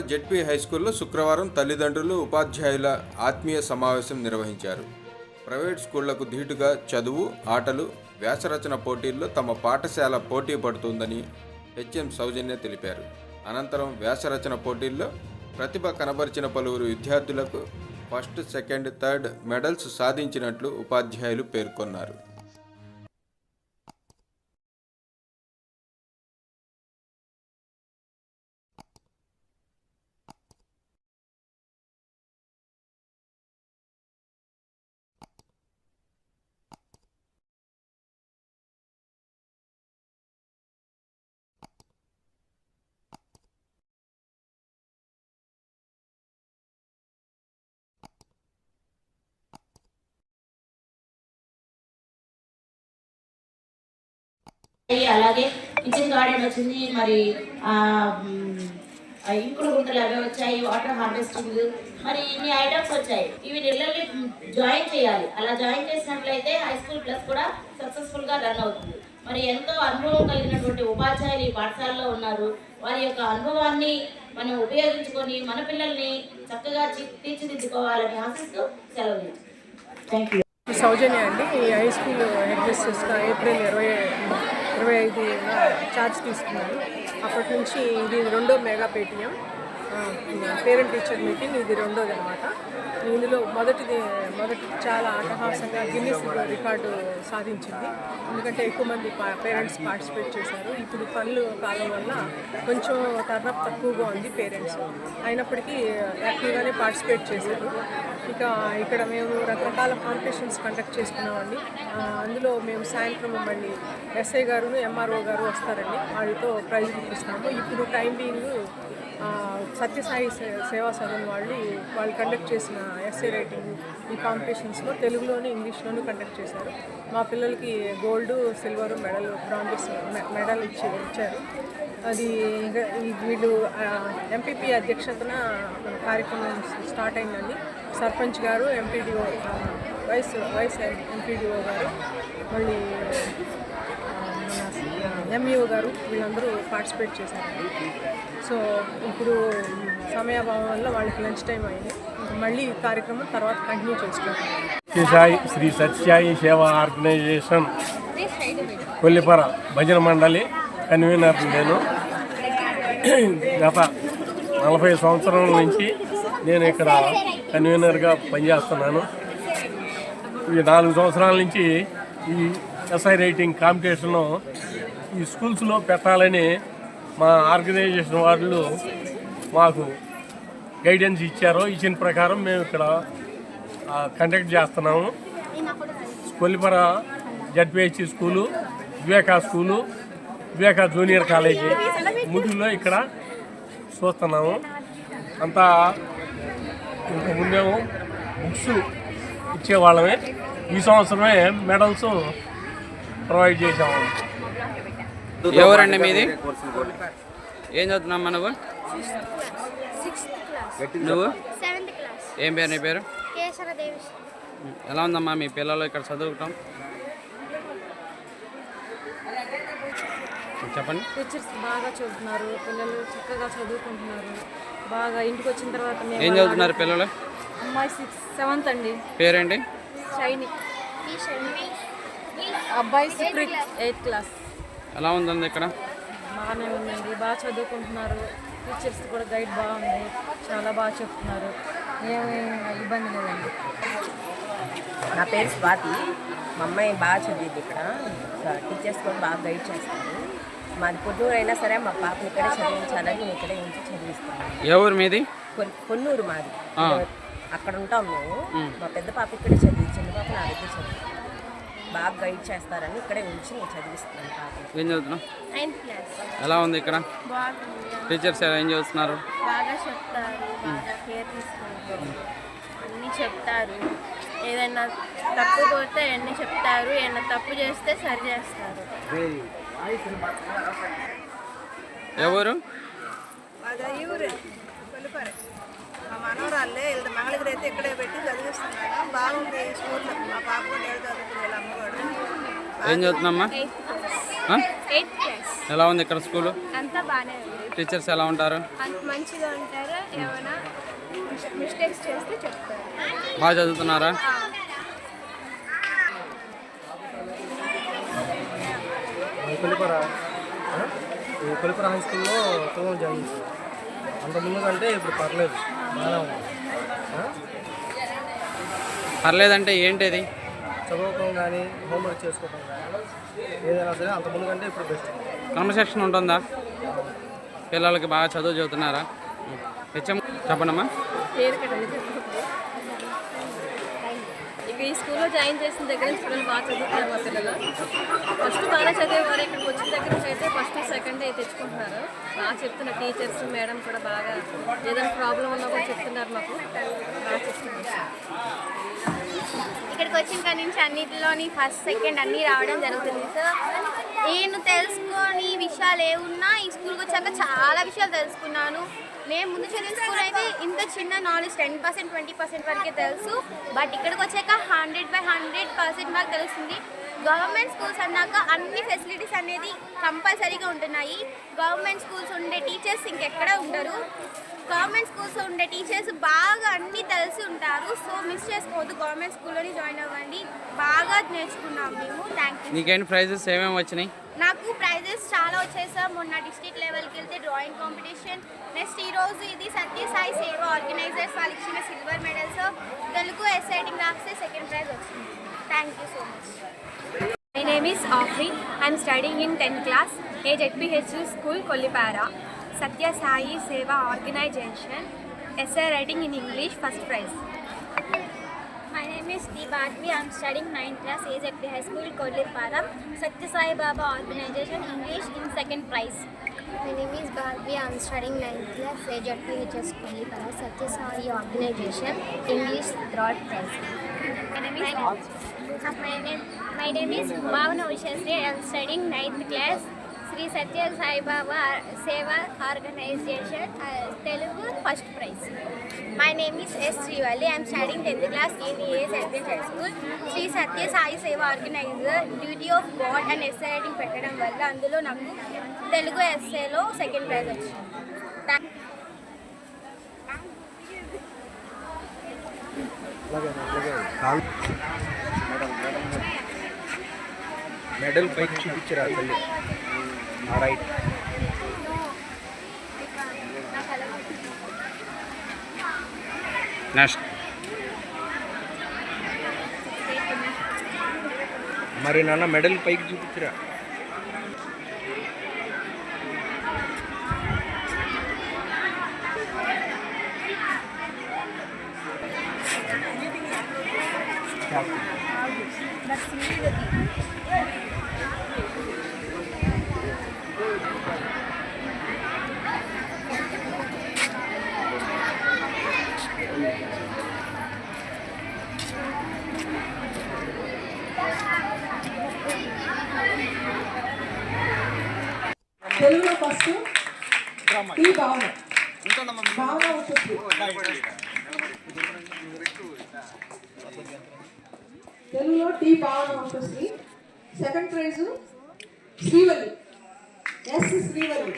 ZP హైస్కూల్లో శుక్రవారం తల్లిదండ్రులు ఉపాధ్యాయుల ఆత్మీయ సమావేశం నిర్వహించారు. ప్రైవేట్ స్కూళ్లకు ధీటుగా చదువు, ఆటలు, వ్యాసరచన పోటీల్లో తమ పాఠశాల పోటీ పడుతుందని హెచ్ఎం సౌజన్య తెలిపారు. అనంతరం వ్యాసరచన పోటీల్లో ప్రతిభ కనబరిచిన పలువురు విద్యార్థులకు ఫస్ట్, సెకండ్, థర్డ్ మెడల్స్ సాధించినట్లు ఉపాధ్యాయులు పేర్కొన్నారు. అలాగే కిచెన్ గార్డెన్ వచ్చింది, మరి ఇంకుడు గుంటలు అవి వచ్చాయి, వాటర్ హార్వెస్టింగ్, మరి ఇన్ని ఐటమ్స్ వచ్చాయి. ఇవి నెలల్ని జాయిన్ చేయాలి. అలా జాయిన్ చేసినట్లయితే హై స్కూల్ ప్లస్ కూడా సక్సెస్ఫుల్గా రన్ అవుతుంది. మరి ఎంతో అనుభవం కలిగినటువంటి ఉపాధ్యాయులు ఈ పాఠశాలలో ఉన్నారు. వారి యొక్క అనుభవాన్ని మనం ఉపయోగించుకొని మన పిల్లల్ని చక్కగా తీర్చిదిద్దుకోవాలని ఆశిస్తూ సెలవు. Thank you. సౌజన్య అండి. ఈ హై స్కూల్ హెడ్ మిస్ట్రెస్గా ఏప్రిల్ 25 ఛార్జ్ తీసుకున్నాను. అప్పటి నుంచి ఇది రెండో mega PTM parent teacher meeting, ఇది రెండోది అనమాట. ఇందులో మొదటి చాలా అట్టహాసంగా గిన్నిస్ రికార్డు సాధించింది. ఎందుకంటే ఎక్కువ మంది పేరెంట్స్ పార్టిసిపేట్ చేశారు. ఇప్పుడు పనులు కాలం వల్ల కొంచెం టర్నప్ తక్కువగా ఉంది పేరెంట్స్, అయినప్పటికీ యాక్టివ్గానే పార్టిసిపేట్ చేశారు. ఇక్కడ మేము రకరకాల కాంపిటీషన్స్ కండక్ట్ చేసుకున్నామండి. అందులో మేము సాయంత్రం మళ్ళీ ఎస్ఐ గారు, ఎంఆర్ఓ గారు వస్తారండి, వాళ్ళతో ప్రైజ్ ఇస్తాము. ఇప్పుడు టైం బీయింగ్ సత్యసాయి సేవా సదన్ వాళ్ళు కండక్ట్ చేసిన ఎస్ఏ రైటింగ్ ఈ కాంపిటీషన్స్లో తెలుగులోని ఇంగ్లీష్లోనూ కండక్ట్ చేశారు. మా పిల్లలకి గోల్డ్, సిల్వర్ మెడల్, బ్రాంజెస్ మెడల్ ఇచ్చారు. అది వీళ్ళు ఎంపీపీ అధ్యక్షతన కార్యక్రమం స్టార్ట్ అయిందండి. సర్పంచ్ గారు, ఎంపీడీఓ, వైస్ ఎంపీడీఓ గారు, మళ్ళీ ఎంఈఓ గారు, వీళ్ళందరూ పార్టిసిపేట్ చేశారండి. సో ఇప్పుడు సమయాభావం వల్ల వాళ్ళకి లంచ్ టైం అయింది. మళ్ళీ ఈ కార్యక్రమం తర్వాత కంటిన్యూ చేసుకోవాలి. శ్రీ సత్యసాయి సేవా ఆర్గనైజేషన్ కొల్లిపర భజన మండలి కన్వీనర్ నేను. గత 40 సంవత్సరాల నుంచి నేను ఇక్కడ కన్వీనర్గా పనిచేస్తున్నాను. ఈ 4 సంవత్సరాల నుంచి ఈ ఎస్ఐ రైటింగ్ కాంపిటీషన్ను ఈ స్కూల్స్లో పెట్టాలని మా ఆర్గనైజేషన్ వాళ్ళు మాకు గైడెన్స్ ఇచ్చారు. ఇచ్చిన ప్రకారం మేము ఇక్కడ కండక్ట్ చేస్తున్నాము. Kollipara ZPHC school, Viveka school, Viveka junior college ముగ్గురులో ఇక్కడ చూస్తున్నాము. అంతా ముందేమో బుక్స్ ఇచ్చేవాళ్ళమే, ఈ సంవత్సరమే మెడల్స్ ప్రొవైడ్ చేసాము. ఎవరండి మీది? ఏం చదువుతున్నామ్మా నువ్వు? నువ్వు ఏం పేరు? నీ పేరు? ఎలా ఉందమ్మా మీ పిల్లలు ఇక్కడ చదువుకుంటాం? చెప్పండి. టీచర్స్ బాగా చదువుతున్నారు, పిల్లలు చక్కగా చదువుకుంటున్నారు. బాగా ఇంటికి వచ్చిన తర్వాత ఏం చదువుతున్నారు పిల్లలు? అమ్మాయి 7th అండి. పేరేంటి? షైని. అబ్బాయి సుప్రీత్ 8th క్లాస్. ఎలా ఉందండి ఇక్కడ? బాగానే ఉందండి, బాగా చదువుకుంటున్నారు. టీచర్స్ కూడా గైడ్ బాగుంది, చాలా బాగా చెప్తున్నారు, ఏమీ ఇబ్బంది లేదండి. నా పేరు స్వాతి. మా అమ్మాయి బాగా చదివింది. ఇక్కడ టీచర్స్ కూడా బాగా గైడ్ చేస్తారు. మాది పొన్నూరు అయినా సరే మా పాపని ఇక్కడే చదివించాలని నేను ఇక్కడే ఉంచి చదివిస్తాను. ఎవరు మీది? పొన్నూరు మాది. అక్కడ ఉంటాం మేము. మా పెద్ద పాప ఇక్కడే చదివి, చిన్న పాప నా దగ్గర చదివి బాగా గైడ్ చేస్తారని ఇక్కడే ఉంచి నేను చదివిస్తున్నాను పాప. ఏం చదువుతున్నావు? 9th class. ఎలా ఉంది ఇక్కడ? టీచర్స్ ఏం చేస్తున్నారు? బాగా చెప్తారు, బాగా కేర్ తీసుకుంటారు, అన్నీ చెప్తారు. ఏదైనా తప్పు పోతే అన్నీ చెప్తారు, ఏదైనా తప్పు చేస్తే సరి చేస్తారు. ఎవరు? మా మనవరాళ్ళే మంగళగిరి అయితే ఇక్కడే పెట్టి చదివిస్తున్నాను. బాగుంది స్కూల్లో. మా పాప కూడా చదువుతుంది, వీళ్ళ అమ్మవాడు. ఏం చదువుతున్నామ్మా? 8th class. 8th class. ఎలా ఉంది ఇక్కడ స్కూలు? అంతా బాగానే ఉంది. టీచర్స్ ఎలా ఉంటారు? అంత మంచిగా ఉంటారు. ఏమైనా మిస్టేక్స్ చేస్తే చెప్తారు. బాగా చదువుతున్నారా? కొలిపర హై స్కూల్లో ఉత్తమం జాయిన్ చేశాను. అంత ముందు కంటే ఇప్పుడు పర్లేదు, బాగానే ఉంది. పర్లేదంటే ఏంటిది? చదువుకోవడం కానీ హోంవర్క్ చేసుకోవడం కానీ ఏదైనా సరే అంత ముందు కంటే ఇప్పుడు బెస్ట్. క్రమశిక్షణ ఉంటుందా? పిల్లలకి బాగా చదువు చదువుతున్నారా? హెచ్ఎం చెప్పండమ్మా. ఇక ఈ స్కూల్లో జాయిన్ చేసిన దగ్గర నుంచి పిల్లలు బాగా చదువుతున్నారు. మా పిల్లలు ఫస్ట్ బాగా చదివేవారు, ఇక్కడికి వచ్చిన దగ్గర నుంచి అయితే ఫస్ట్ సెకండ్ తెచ్చుకుంటున్నారు. బాగా చెప్తున్నారు టీచర్స్, మేడం కూడా బాగా ఏదైనా ప్రాబ్లం ఉన్నా కూడా చెప్తున్నారు. మాకు బాగా చెప్తున్నారు. ఇక్కడికి వచ్చిన కాడి నుంచి అన్నిటిలోని ఫస్ట్ సెకండ్ అన్నీ రావడం జరుగుతుంది. సో నేను తెలుసుకొని విషయాలు ఏమున్నా ఈ స్కూల్కి వచ్చాక చాలా విషయాలు తెలుసుకున్నాను. మేము ముందు చదివిన స్కూల్ అయితే ఇంత చిన్న నాలెడ్జ్ 10%, 20% వరకే తెలుసు. బట్ ఇక్కడికి వచ్చాక 100% మాకు తెలుస్తుంది. గవర్నమెంట్ స్కూల్స్ అన్నాక అన్ని ఫెసిలిటీస్ అనేది కంపల్సరీగా ఉంటున్నాయి. గవర్నమెంట్ స్కూల్స్ ఉండే టీచర్స్ ఇంకెక్కడ ఉండరు. గవర్నమెంట్ స్కూల్స్ ఉండే టీచర్స్ బాగా అన్నీ తెలిసి ఉంటారు. సో మిస్ చేసుకోవద్దు, గవర్నమెంట్ స్కూల్లోనే జాయిన్ అవ్వండి. బాగా నేర్చుకున్నాం మేము. Thank you. నీకేంటి ప్రైజెస్ ఏమేమి వచ్చినాయి? నాకు ప్రైజెస్ చాలా వచ్చాయి సార్. మొన్న డిస్ట్రిక్ట్ లెవెల్కి వెళ్తే డ్రాయింగ్ కాంపిటీషన్, నెక్స్ట్ ఈరోజు ఇది సత్యసాయి సేవ ఆర్గనైజర్స్ వాళ్ళు ఇచ్చిన సిల్వర్ మెడల్స్. తెలుగు ఎస్ఐటింగ్ రాస్తే సెకండ్ ప్రైజ్ వచ్చింది. Thank you so much. My name is Afri. I am studying in 10th class, HPHU School, Kollipara. Satya Sai Seva Organization, essay writing in English, first prize. My name is Deepadvi. I am studying 9th class, AZP High School, Kollipara. Satya Sai Baba Organization, English, in second prize. My name is Bharvi. I am studying 9th class, AZPHS Kollipara. Satya Sai Organization, English, third prize. My name is Bhavana Ushasri. I am studying 9th class, Sri Satya Sai Baba Seva Organization, Telugu, first prize. My name is S. Srivalli. I am studying 10th class in AZP High School. Sri Satya Sai Seva Organizer, Duty of God and essay writing పెట్టడం వల్ల అందులో నాకు Telugu ఎస్ఏలో second prize వచ్చింది. Medal పైకి చూపించరా తల్లి? Right. Next మరి నాన్న మెడల్ పైకి చూపించరా? తెలుగులో ఫస్ట్ టీ భావన భావన ఉంటుంది. తెలుగులో టీ భావన ఉంటుంది. Second prize Srivalli, S Srivalli.